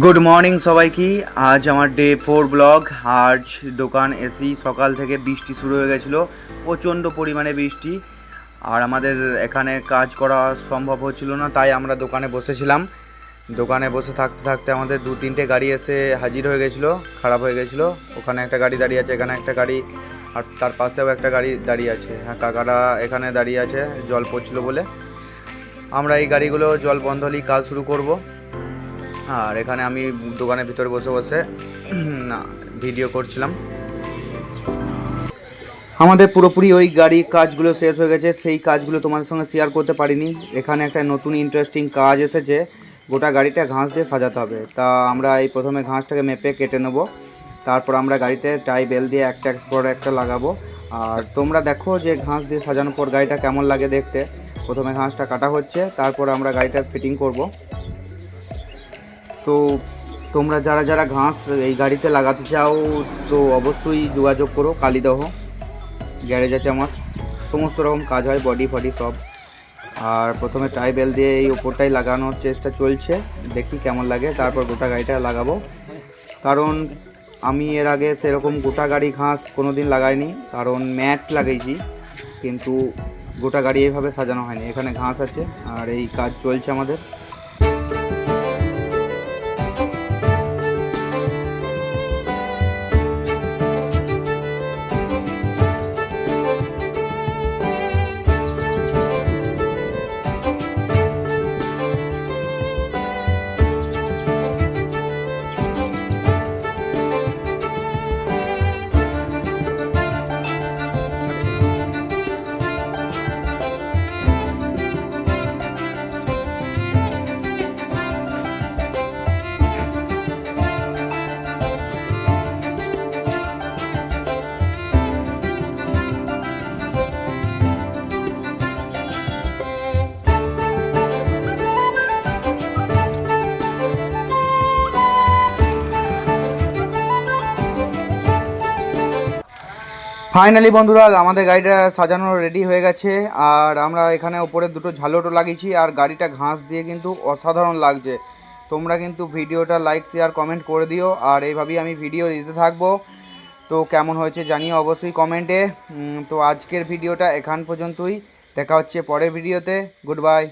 Good morning সবাইকে। আজ আমার ডে 4 ব্লগ। আজ দোকান এসি সকাল থেকে বৃষ্টি শুরু হয়ে গেছিলো, প্রচণ্ড পরিমাণে বৃষ্টি। আর আমাদের এখানে কাজ করা সম্ভব হচ্ছিল না, তাই আমরা দোকানে বসেছিলাম। দোকানে বসে থাকতে থাকতে আমাদের 2-3টে গাড়ি এসে হাজির হয়ে গেছিলো, খারাপ হয়ে গেছিলো। ওখানে একটা গাড়ি দাঁড়িয়ে আছে, এখানে একটা গাড়ি, আর তার পাশেও একটা গাড়ি দাঁড়িয়ে আছে। হ্যাঁ, কাকারা এখানে দাঁড়িয়ে আছে জল পড়ছিল বলে। আমরা এই গাড়িগুলো জল বন্ধ হলেই কাজ শুরু করব। আর এখানে আমি দোকানের ভিতরে বসে বসে ভিডিও করছিলাম। আমাদের পুরোপুরি ওই গাড়ির কাজগুলো শেষ হয়ে গেছে, সেই কাজগুলো তোমাদের সঙ্গে শেয়ার করতে পারিনি। এখানে একটা নতুন ইন্টারেস্টিং কাজ এসেছে, গোটা গাড়িটা ঘাস দিয়ে সাজাতে হবে। তা আমরা এই প্রথমে ঘাসটাকে মেপে কেটে নেব, তারপর আমরা গাড়িতে টাই বেল দিয়ে একটা পর একটা লাগাবো। আর তোমরা দেখো যে ঘাস দিয়ে সাজানোর পর গাড়িটা কেমন লাগে দেখতে। প্রথমে ঘাসটা কাটা হচ্ছে, তারপর আমরা গাড়িটা ফিটিং করব। তো তোমরা যারা যারা ঘাস এই গাড়িতে লাগাতে চাও তো অবশ্যই যোগাযোগ করো। কালীদহ গ্যারেজ আছে আমার, সমস্ত রকম কাজ হয়, বডি ফডি সব। আর প্রথমে টাই বেল দিয়ে এই ওপরটাই লাগানোর চেষ্টা চলছে, দেখি কেমন লাগে। তারপর গোটা গাড়িটা লাগাবো, কারণ আমি এর আগে সেরকম গোটা গাড়ি ঘাস কোনো দিন লাগাইনি। কারণ ম্যাট লাগিয়েছি, কিন্তু গোটা গাড়ি এইভাবে সাজানো হয়নি। এখানে ঘাস আছে আর এই কাজ চলছে আমাদের। ফাইনালি বন্ধুরা, আমাদের গাড়িটা সাজানো রেডি হয়ে গেছে। আর আমরা এখানে ওপরে দুটো ঝালরও লাগিয়েছি, আর গাড়িটা ঘাস দিয়ে কিন্তু অসাধারণ লাগছে। তোমরা কিন্তু ভিডিওটা লাইক শেয়ার কমেন্ট করে দিও, আর এইভাবেই আমি ভিডিও দিতে থাকবো। তো কেমন হয়েছে জানিও অবশ্যই কমেন্টে। তো আজকের ভিডিওটা এখান পর্যন্তই, দেখা হচ্ছে পরের ভিডিওতে। Good bye.